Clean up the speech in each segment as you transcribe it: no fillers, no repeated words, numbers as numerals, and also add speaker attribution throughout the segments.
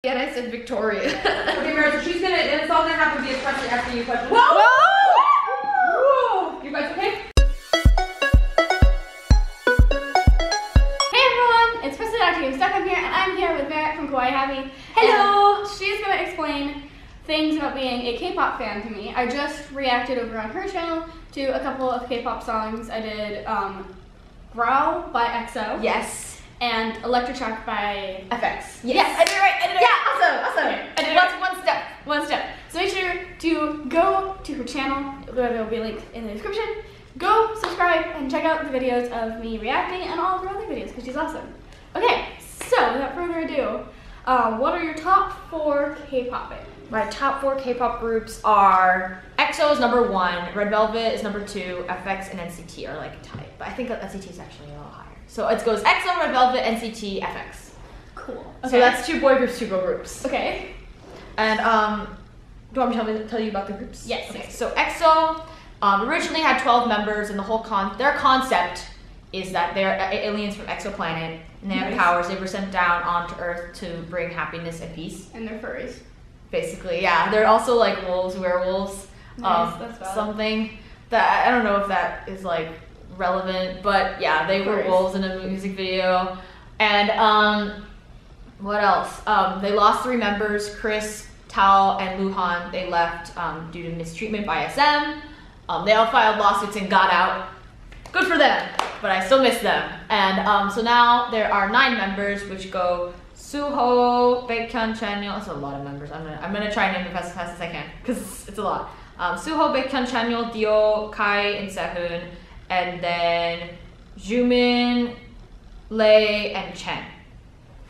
Speaker 1: Yeah, I said Victoria.
Speaker 2: Okay, Mary, so she's gonna, and it's all gonna happen via question after you question.
Speaker 1: Whoa!
Speaker 2: Whoa! You guys okay?
Speaker 3: Hey everyone, it's Presley actoutgames. I'm here, and I'm here with Merritt from Kawaii Happii.
Speaker 1: Hello!
Speaker 3: And she's gonna explain things about being a K-pop fan to me. I just reacted over on her channel to a couple of K-pop songs. I did Growl by EXO.
Speaker 1: Yes.
Speaker 3: And Electric Shock by
Speaker 1: FX.
Speaker 3: Yes, I did it right. I did it right.
Speaker 1: Yeah, awesome.
Speaker 3: Okay, I did it right. One step. So make sure to go to her channel, where there will be a link in the description. Go subscribe and check out the videos of me reacting and all of her other videos because she's awesome. Okay, so without further ado, what are your top 4 K-pop bands?
Speaker 1: My top 4 K-pop groups are EXO is number 1, Red Velvet is number 2, FX and NCT are like tight, but I think that NCT is actually a little higher. So it goes EXO, Red Velvet, NCT, FX.
Speaker 3: Cool.
Speaker 1: Okay. So that's 2 boy groups, 2 girl groups.
Speaker 3: Okay.
Speaker 1: And do you want me to tell you about the groups?
Speaker 3: Yes.
Speaker 1: Okay. So EXO originally had 12 members, and the whole their concept is that they're aliens from exoplanet, and they have powers. They were sent down onto Earth to bring happiness and peace.
Speaker 3: And they're furries.
Speaker 1: Basically, yeah. They're also like wolves, werewolves.
Speaker 3: Nice, that's valid.
Speaker 1: Something that I don't know if that is like relevant, but yeah, they were wolves in a music video. And what else? They lost 3 members, Chris, Tao, and Luhan. They left due to mistreatment by SM. They all filed lawsuits and got out. Good for them, but I still miss them. And so now there are 9 members, which go Suho, Baekhyun, Chanyeol. That's a lot of members. I'm gonna try and name them as fast as I can because it's a lot. Suho, Baekhyun, Chanyeol, Dio, Kai, and Sehun, and then Jumin, Lay, and Chen.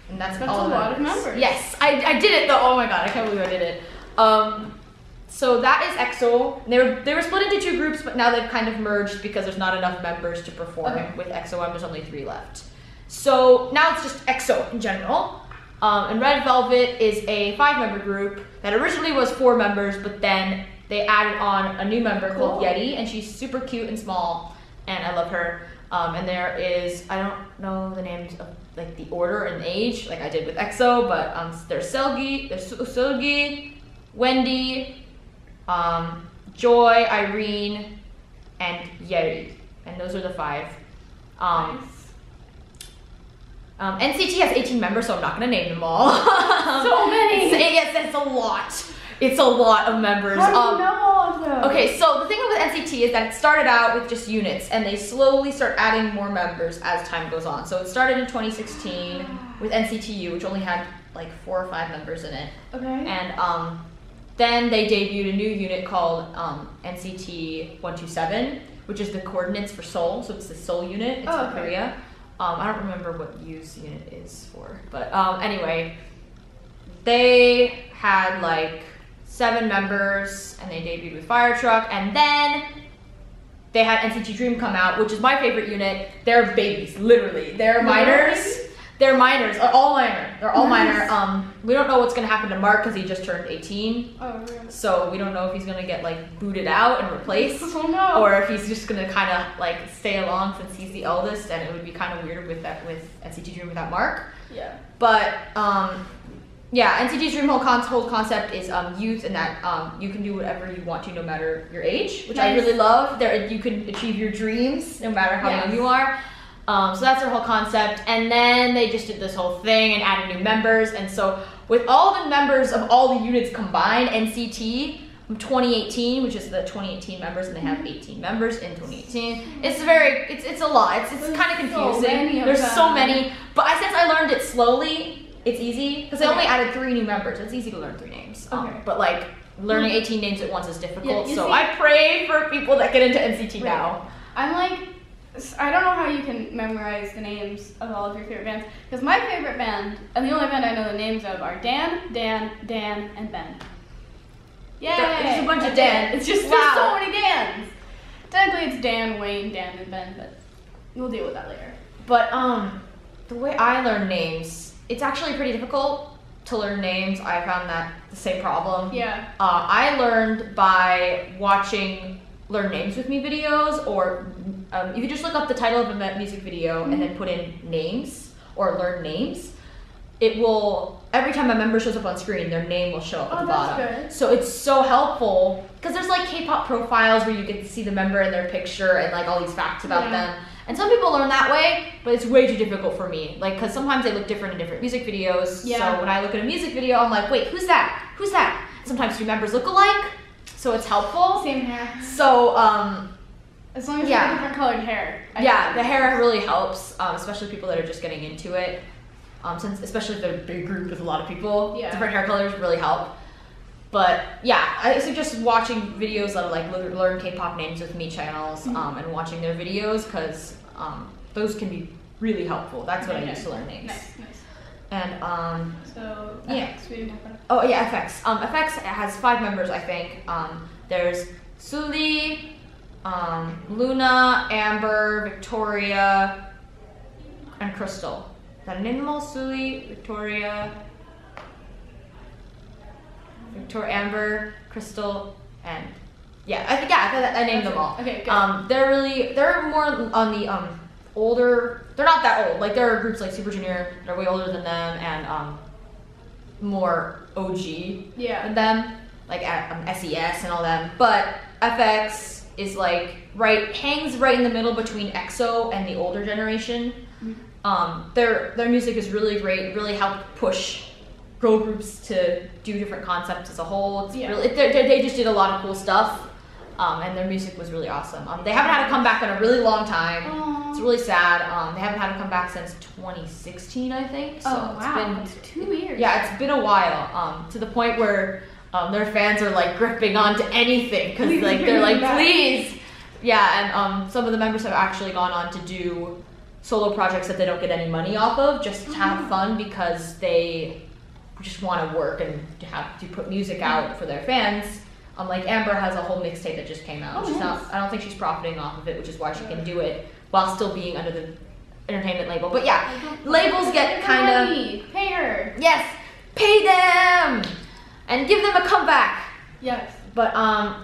Speaker 1: And that's all
Speaker 3: a lot of members.
Speaker 1: Yes, I did it though. Oh my god, I can't believe I did it. So that is EXO. They were split into 2 groups, but now they've kind of merged because there's not enough members to perform with EXO, and there's only 3 left. So now it's just EXO in general. And Red Velvet is a 5-member group that originally was 4 members, but then they added on a new member called Yeti, and she's super cute and small, and I love her. And there is, I don't know the names of like the order and age, like I did with EXO, but there's Seulgi, Wendy, Joy, Irene, and Yeri, and those are the 5.
Speaker 3: Nice.
Speaker 1: NCT has 18 members, so I'm not gonna name them all.
Speaker 3: So many!
Speaker 1: Yes, it's a lot. It's a lot of members.
Speaker 3: How do you know all of them?
Speaker 1: Okay, so the thing with NCT is that it started out with just units, and they slowly start adding more members as time goes on. So it started in 2016 with NCTU, which only had like 4 or 5 members in it.
Speaker 3: Okay.
Speaker 1: And then they debuted a new unit called NCT 127, which is the coordinates for Seoul. So it's the Seoul unit. It's in Korea. I don't remember what U's unit is for, but anyway, they had like 7 members, and they debuted with Fire Truck, and then they had NCT Dream come out, which is my favorite unit. They're babies, literally. They're minors. They're minors, all minor. They're all minor. We don't know what's gonna happen to Mark because he just turned 18.
Speaker 3: Oh, really?
Speaker 1: So we don't know if he's gonna get like booted out and replaced,
Speaker 3: no.
Speaker 1: or if he's just gonna kind of like stay along since he's the eldest, and it would be kind of weird with NCT Dream without Mark.
Speaker 3: Yeah.
Speaker 1: But yeah, NCT Dream whole concept is youth, and that you can do whatever you want to, no matter your age, which I really love. You can achieve your dreams no matter how young you are. So that's their whole concept, and then they just did this whole thing and added new members, and so with all the members of all the units combined, NCT 2018, which is the 2018 members, and they have 18 members in 2018. It's a lot. It's kind of confusing. There's so many, but since I learned it slowly, it's easy because they only added 3 new members. It's easy to learn 3 names. But like learning 18 names at once is difficult. So I pray for people that get into NCT now.
Speaker 3: I'm like, I don't know how you can memorize the names of all of your favorite bands, because my favorite band, and the only band I know the names of, are Dan, and Ben. Yay!
Speaker 1: There's a bunch of Dan.
Speaker 3: It's just there's so many Dans. Technically it's Dan, Wayne, Dan, and Ben, but we'll deal with that later.
Speaker 1: But the way I learn names, it's actually pretty difficult to learn names. I found that the same problem.
Speaker 3: Yeah.
Speaker 1: I learned by watching Learn Names With Me videos, or you can just look up the title of a music video and then put in names or learn names. it will, every time a member shows up on screen, their name will show up at the
Speaker 3: that's
Speaker 1: bottom.
Speaker 3: good.
Speaker 1: So it's so helpful because there's like K-pop profiles where you get to see the member and their picture and like all these facts about them. And some people learn that way, but it's way too difficult for me. Like, because sometimes they look different in different music videos.
Speaker 3: Yeah.
Speaker 1: So when I look at a music video, I'm like, wait, who's that? Who's that? Sometimes two members look alike, so it's helpful.
Speaker 3: Same hair.
Speaker 1: So,
Speaker 3: As long as you have different colored hair.
Speaker 1: the hair really helps, especially people that are just getting into it. Since especially if they're a big group with a lot of people, different hair colors really help. But yeah, I suggest watching videos that are like learn K-pop names with me channels, and watching their videos because those can be really helpful. That's what I use to learn names.
Speaker 3: Nice.
Speaker 1: And
Speaker 3: so
Speaker 1: yeah.
Speaker 3: FX, we didn't have that.
Speaker 1: Oh yeah, FX. FX has 5 members, I think. There's Sully, Luna, Amber, Victoria, and Crystal. Did I name them all? Sully, Victoria, Amber, Crystal, and I named them all.
Speaker 3: Okay, good.
Speaker 1: They're more on the older. They're not that old. Like there are groups like Super Junior that are way older than them and more OG than them, like SES and all them. But FX is like hangs right in the middle between EXO and the older generation. Their music is really great. Really helped push girl groups to do different concepts as a whole. It's really, they just did a lot of cool stuff, and their music was really awesome. They haven't had a comeback in a really long time.
Speaker 3: Aww.
Speaker 1: It's really sad. They haven't had a comeback since 2016, I think. So
Speaker 3: it's been 2 years.
Speaker 1: Yeah, it's been a while. To the point where their fans are like gripping onto anything because like they're like, please. Yeah, and some of the members have actually gone on to do solo projects that they don't get any money off of, just to have fun because they just want to work and to have to put music out for their fans. Like Amber has a whole mixtape that just came out. I don't think she's profiting off of it, which is why she can do it while still being under the entertainment label. But yeah, labels get kind of
Speaker 3: pay her.
Speaker 1: Yes, pay them and give them a comeback.
Speaker 3: Yes.
Speaker 1: But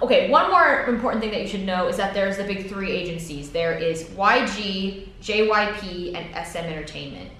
Speaker 1: okay, one more important thing that you should know is that there's the big 3 agencies. There is YG, JYP, and SM Entertainment.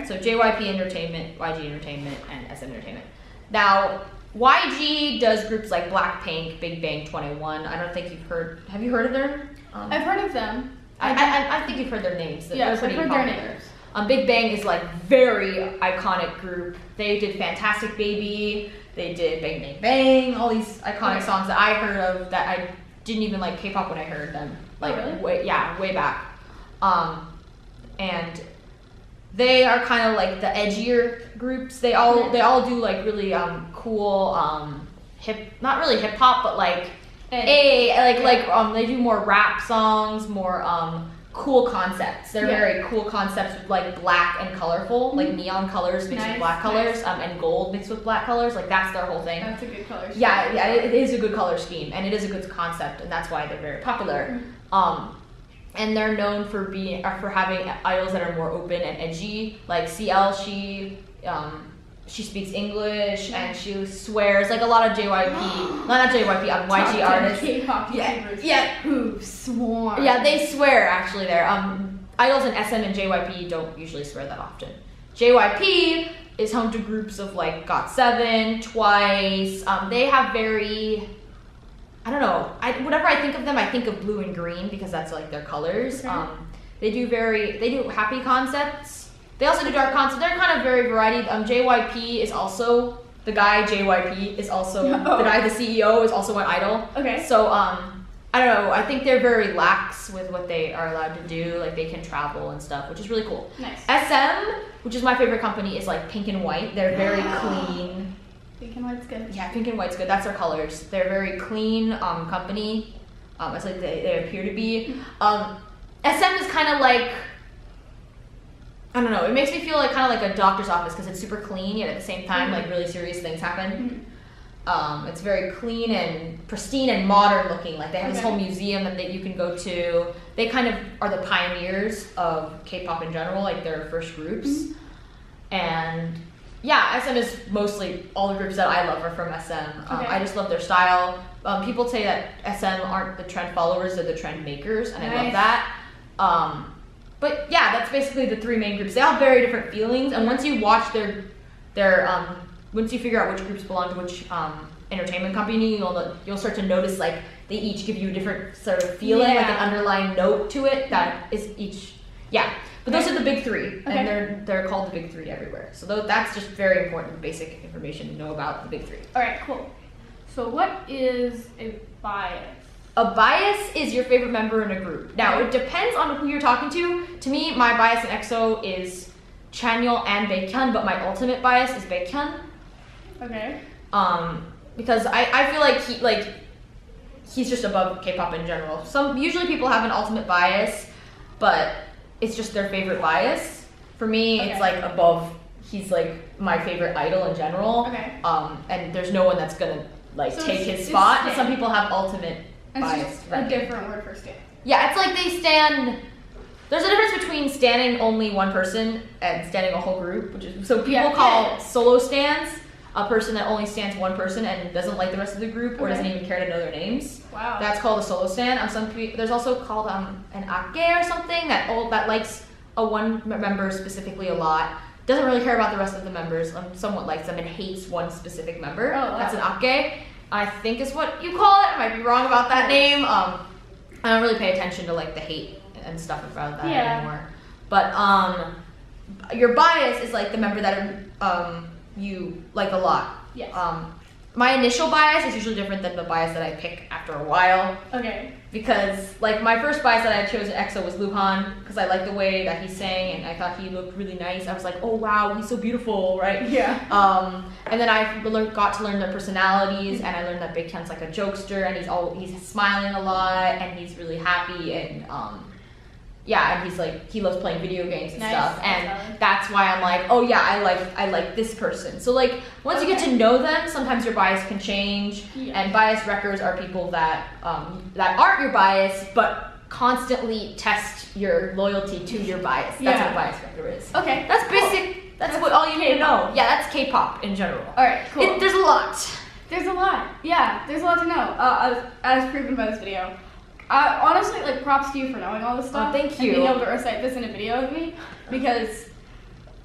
Speaker 1: So JYP Entertainment, YG Entertainment, and SM Entertainment. Now, YG does groups like Blackpink, Big Bang 21. I don't think you've heard. Have you heard of them?
Speaker 3: I've heard of them.
Speaker 1: I think you've heard their names.
Speaker 3: Yes,
Speaker 1: They're pretty
Speaker 3: I've heard their names.
Speaker 1: Big Bang is like very iconic group. They did Fantastic Baby. They did Bang Bang Bang. All these iconic songs that I heard of that I didn't even like K-pop when I heard them. Like way back. And they are kind of like the edgier groups. They all do like really cool not really hip hop, but like they do more rap songs, more cool concepts. They're very cool concepts with like black and colorful, like neon colors mixed with black colors, and gold mixed with black colors. Like that's their whole thing.
Speaker 3: That's a good color scheme.
Speaker 1: Yeah, it is a good color scheme, and it is a good concept, and that's why they're very popular. And they're known for having idols that are more open and edgy. Like CL, she speaks English and she swears, like a lot of JYP, not JYP, YG artists.
Speaker 3: K-pop who swore.
Speaker 1: Yeah, they swear actually there. Idols in SM and JYP don't usually swear that often. JYP is home to groups of like GOT7, Twice. They have very, I don't know, whenever I think of them, I think of blue and green because that's like their colors. They do happy concepts. They also do dark concepts. They're kind of very variety. JYP is also, the guy JYP is also, the guy, the CEO is also an idol.
Speaker 3: Okay.
Speaker 1: So, I don't know, I think they're very lax with what they are allowed to do. Like they can travel and stuff, which is really cool.
Speaker 3: Nice.
Speaker 1: SM, which is my favorite company, is like pink and white. They're very clean.
Speaker 3: Pink and white's good.
Speaker 1: Yeah, pink and white's good. That's their colors. They're a very clean company. It's like they appear to be. SM is kind of like, I don't know, it makes me feel like kind of like a doctor's office because it's super clean, yet at the same time, like really serious things happen. It's very clean and pristine and modern looking. Like they have this whole museum that you can go to. They kind of are the pioneers of K-pop in general, like their first groups. And yeah, SM is mostly, all the groups that I love are from SM. I just love their style. People say that SM aren't the trend followers, they're the trend makers, and I love that. but yeah, that's basically the 3 main groups. They all have very different feelings, and once you watch once you figure out which groups belong to which entertainment company, you'll start to notice like they each give you a different sort of feeling, like an underlying note to it that is each. Yeah, but those are the big 3, and they're called the big 3 everywhere. So that's just very important, basic information to know about the big 3.
Speaker 3: All right, cool. So what is a bias?
Speaker 1: A bias is your favorite member in a group. Now, it depends on who you're talking to. To me, my bias in EXO is Chanyeol and Baekhyun, but my ultimate bias is Baekhyun.
Speaker 3: Okay.
Speaker 1: Because I feel like he's just above K-pop in general. Usually people have an ultimate bias, but it's just their favorite bias. For me, it's like above. He's like my favorite idol in general.
Speaker 3: Okay.
Speaker 1: And there's no one that's gonna take his spot.
Speaker 3: Stan.
Speaker 1: Some people have ultimate bias.
Speaker 3: It's just a different word for stan.
Speaker 1: Yeah, it's like they stand. There's a difference between standing only one person and standing a whole group, so people call solo stands a person that only stands one person and doesn't like the rest of the group or doesn't even care to know their names.
Speaker 3: Wow.
Speaker 1: That's called a solo stand. There's also called an acge or something that likes a one member specifically a lot. Doesn't really care about the rest of the members. Somewhat likes them and hates one specific member.
Speaker 3: Oh, wow.
Speaker 1: That's an acge, I think is what you call it. I might be wrong about that name. I don't really pay attention to like the hate and stuff about that anymore. But your bias is like the member that you like a lot.
Speaker 3: Yes.
Speaker 1: My initial bias is usually different than the bias that I pick after a while.
Speaker 3: Okay.
Speaker 1: Because like my first bias that I chose in EXO was Luhan, because I liked the way that he sang and I thought he looked really nice. I was like, oh wow, he's so beautiful, right?
Speaker 3: Yeah.
Speaker 1: And then I got to learn their personalities, and I learned that Baekhyun's like a jokester, and he's smiling a lot, and he's really happy, and and he's like, he loves playing video games and stuff, and that's why I'm like, oh yeah, I like this person. So like, once you get to know them, sometimes your bias can change, and bias wreckers are people that aren't your bias, but constantly test your loyalty to your bias. That's what a bias wrecker is.
Speaker 3: Okay.
Speaker 1: That's basic. That's what all you need to know. Yeah, that's K-pop in general.
Speaker 3: All right, cool.
Speaker 1: There's a lot.
Speaker 3: There's a lot. Yeah, there's a lot to know. As proven by this video. Honestly, like, props to you for knowing all this stuff.
Speaker 1: Oh, thank you.
Speaker 3: And being able to recite this in a video with me, because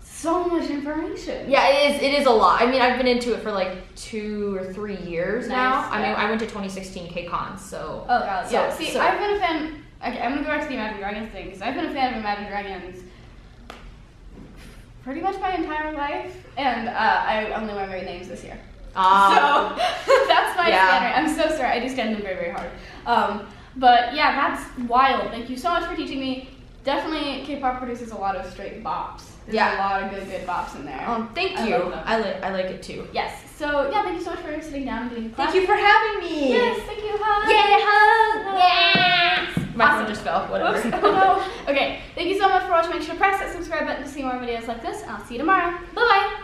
Speaker 3: so much information.
Speaker 1: Yeah, it is a lot. I mean, I've been into it for like 2 or 3 years now. I mean, I went to 2016 K-Con, so.
Speaker 3: Oh god, yeah. See, I've been a fan. Okay, I'm gonna go back to the Imagine Dragons thing, because I've been a fan of Imagine Dragons pretty much my entire life, and I only learned their names this year. So that's my standard. I'm so sorry. I do stand them very, very hard. But yeah, that's wild. Thank you so much for teaching me. Definitely, K-pop produces a lot of straight bops. There's a lot of good bops in there.
Speaker 1: Thank you. I like it too.
Speaker 3: Yes. So yeah, thank you so much for sitting down and doing class.
Speaker 1: Thank you for having me.
Speaker 3: Yes. Thank you. Hug.
Speaker 1: Yeah, hug. Yes. My phone just fell. Whatever.
Speaker 3: Oops. Oh no. Okay. Thank you so much for watching. Make sure to press that subscribe button to see more videos like this. And I'll see you tomorrow. Bye bye.